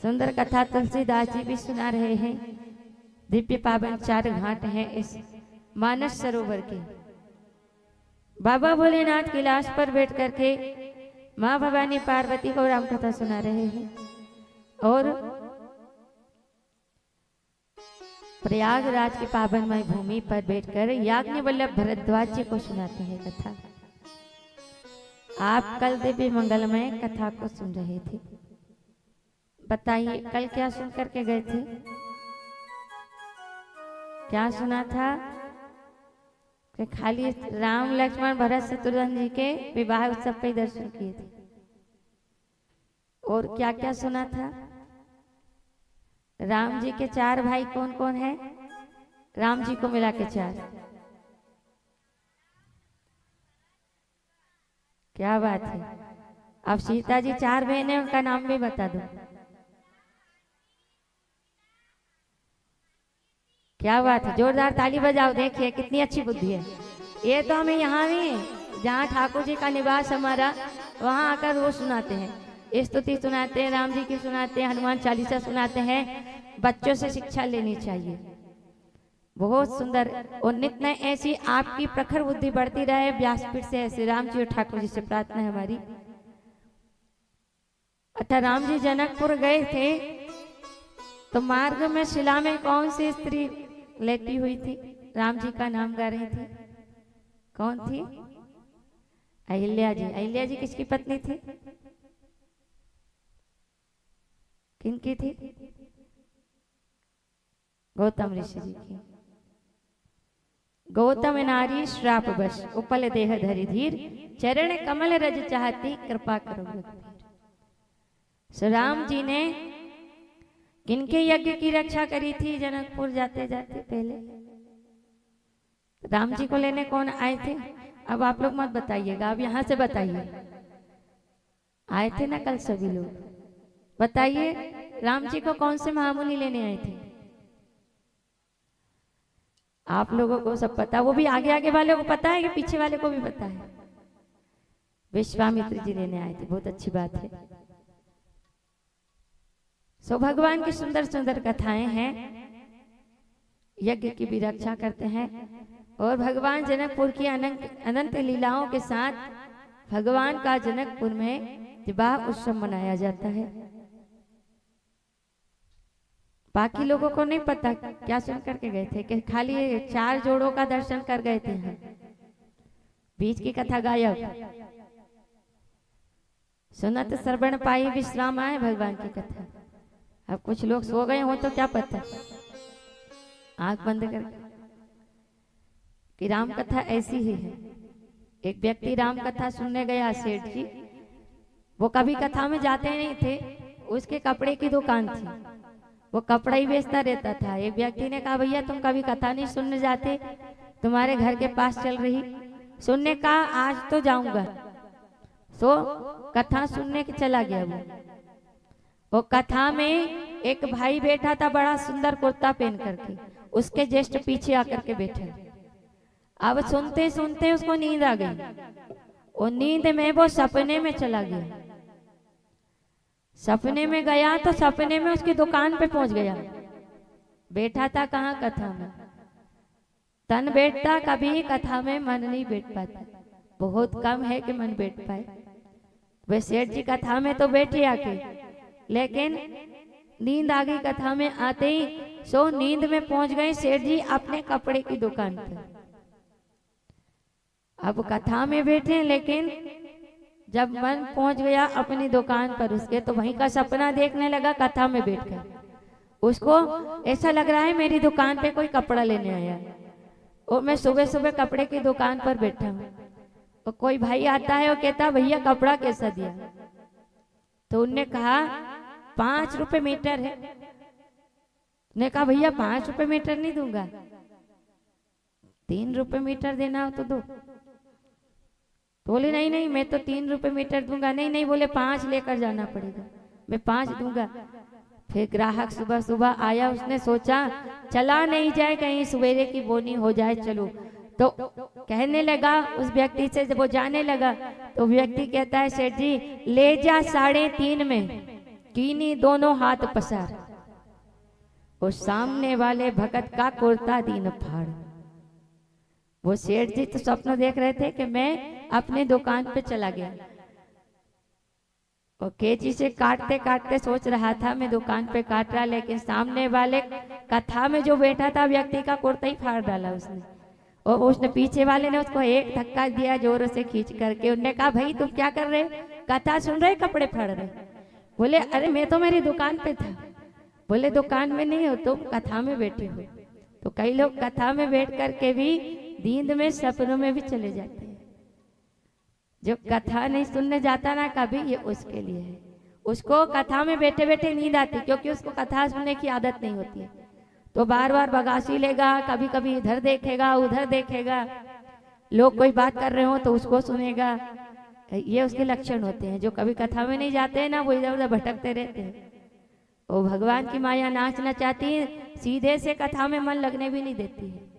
सुंदर कथा तुलसीदास जी भी सुना रहे हैं। दिव्य पावन 4 घाट हैं इस मानस सरोवर के। बाबा भोलेनाथ की लाश पर बैठ करके माँ भवानी पार्वती को राम कथा सुना रहे हैं और प्रयागराज की पावनमय भूमि पर बैठकर याज्ञवल्लभ भरद्वाज जी को सुनाते हैं कथा। आप कल दिव्य मंगलमय कथा को सुन रहे थे। बताइए कल क्या सुन करके गए थे? क्या सुना था कि खाली राम लक्ष्मण भरत शत्रुघ्न जी के विवाह उत्सव पे दर्शन किए थे। और क्या क्या सुना था? राम जी के 4 भाई कौन कौन है? राम जी को मिला के 4। क्या बात है। अब सीता जी 4 बहनें, उनका नाम भी बता दो। क्या बात है, जोरदार ताली बजाओ। देखिए कितनी अच्छी बुद्धि है। ये तो हमें यहाँ भी जहाँ ठाकुर जी का निवास हमारा, वहाँ आकर वो सुनाते हैं, स्तुति सुनाते हैं, राम जी की सुनाते हैं, हनुमान चालीसा सुनाते हैं। बच्चों से शिक्षा लेनी चाहिए। बहुत सुंदर। और नित्य नए ऐसी आपकी प्रखर बुद्धि बढ़ती रहे। व्यासपीठ से ऐसे राम जी और ठाकुर जी से प्रार्थना है हमारी। अच्छा, राम जी जनकपुर गए थे तो मार्ग में शिला में कौन सी स्त्री लेटी हुई थी? राम जी का नाम गा रही थी। कौन थी? अहिल्या जी। अहिल्या जी किसकी पत्नी थी? किनकी थी? गौतम ऋषि जी की। गौतम नारी श्राप बश उपल देह धरि धीर, चरण कमल रज चाहती कृपा करो रघुवीर। सो राम जी ने किनके यज्ञ की रक्षा करी थी? जनकपुर जाते जाते पहले राम जी को लेने कौन आए थे? अब आप लोग मत बताइएगा, अब यहां से बताइए। आए थे ना कल सभी लोग? बताइए राम जी को कौन से महामुनि लेने आए थे? आप लोगों को सब पता, वो भी आगे आगे वाले को पता है कि पीछे वाले को भी पता है? विश्वामित्र जी लेने आए थे। बहुत अच्छी बात है। सो भगवान की सुंदर सुंदर कथाएं हैं। यज्ञ की भी रक्षा करते हैं और भगवान जनकपुर की अनंत लीलाओं के साथ भगवान का जनकपुर में विवाह उत्सव मनाया जाता है। बाकी लोगों को नहीं पता क्या सुन करके गए थे कि खाली 4 जोड़ों का दर्शन कर गए थे हम। बीच की कथा गायब। सुनत श्रवण पाई विश्राम आए भगवान की कथा। अब कुछ लोग सो गए हो तो क्या पता, आंख बंद करके। कि राम कथा ऐसी ही है। एक व्यक्ति राम कथा सुनने गया सेठ जी। वो कभी कथा में जाते नहीं थे। उसके कपड़े की दुकान थी, वो कपड़ा ही बेचता रहता था। एक व्यक्ति ने कहा भैया तुम कभी कथा नहीं सुनने जाते, तुम्हारे घर के पास चल रही। सुनने का आज तो जाऊंगा। सो कथा सुनने के चला गया। वो कथा में एक भाई बैठा था बड़ा सुंदर कुर्ता पहन करके, उसके जस्ट पीछे आकर के बैठा। अब सुनते सुनते उसको नींद आ गई और नींद में वो सपने में चला गया। सपने में गया तो सपने में उसकी दुकान पे पहुंच गया। बैठा था कहाँ? कथा में। तन बैठता, कभी कथा में मन नहीं बैठ पाता। बहुत कम है कि मन बैठ पाए। वे सेठ जी कथा में तो बैठे आके, लेकिन नींद आ गई कथा में आते ही। सो नींद में पहुंच गए सेठ जी अपने कपड़े की दुकान पर। अब कथा में बैठे, लेकिन जब मन पहुंच गया अपनी दुकान पर उसके, तो वहीं का सपना देखने लगा कथा में बैठकर। उसको ऐसा लग रहा है मेरी दुकान पे कोई कपड़ा लेने आया और मैं सुबह सुबह कपड़े की दुकान पर बैठा हूँ। और कोई भाई आता है और कहता भैया कपड़ा कैसा दिया? तो उनने कहा 5 रुपए मीटर है। ने कहा भैया 5 रुपए मीटर नहीं दूंगा, 3 रुपए मीटर देना हो तो दो। तो बोले नहीं नहीं मैं तो 3 रुपए मीटर दूंगा। नहीं नहीं, बोले 5 लेकर जाना पड़ेगा, मैं 5 दूंगा। फिर ग्राहक सुबह सुबह आया, उसने सोचा चला नहीं जाए कहीं सवेरे की बोनी हो जाए, चलो। तो कहने लगा उस व्यक्ति से, जब वो जाने लगा तो व्यक्ति कहता है सेठ जी ले जा 3.5 में। कीनी दोनों हाथ पसार, और सामने वाले भगत का कुर्ता दीन फाड़। वो सेठ जी तो स्वप्न देख रहे थे कि मैं अपने दुकान पे चला गया, और कैंची से काटते काटते सोच रहा था मैं दुकान पे काट रहा, लेकिन सामने वाले कथा में जो बैठा था व्यक्ति का कुर्ता ही फाड़ डाला उसने। और उसने पीछे वाले ने उसको एक धक्का दिया जोर से खींच करके। उन्होंने कहा भाई तुम क्या कर रहे, कथा सुन रहे कपड़े फाड़ रहे? बोले अरे मैं तो मेरी दुकान पे था। बोले दुकान में नहीं हो तुम, कथा में बैठे हो। तो कई लोग कथा में बैठ करके भी नींद में सपनों में भी चले जाते हैं। जो कथा नहीं सुनने जाता ना कभी, ये उसके लिए है। उसको कथा में बैठे बैठे नींद आती, क्योंकि उसको कथा सुनने की आदत नहीं होती है। तो बार बार बगासी लेगा, कभी कभी इधर देखेगा उधर देखेगा, लोग कोई बात कर रहे हो तो उसको सुनेगा। ये उसके लक्षण होते हैं। जो कभी कथा में नहीं जाते हैं ना, वो इधर उधर भटकते रहते हैं। वो भगवान की माया नाचना चाहती है, सीधे से कथा में मन लगने भी नहीं देती है।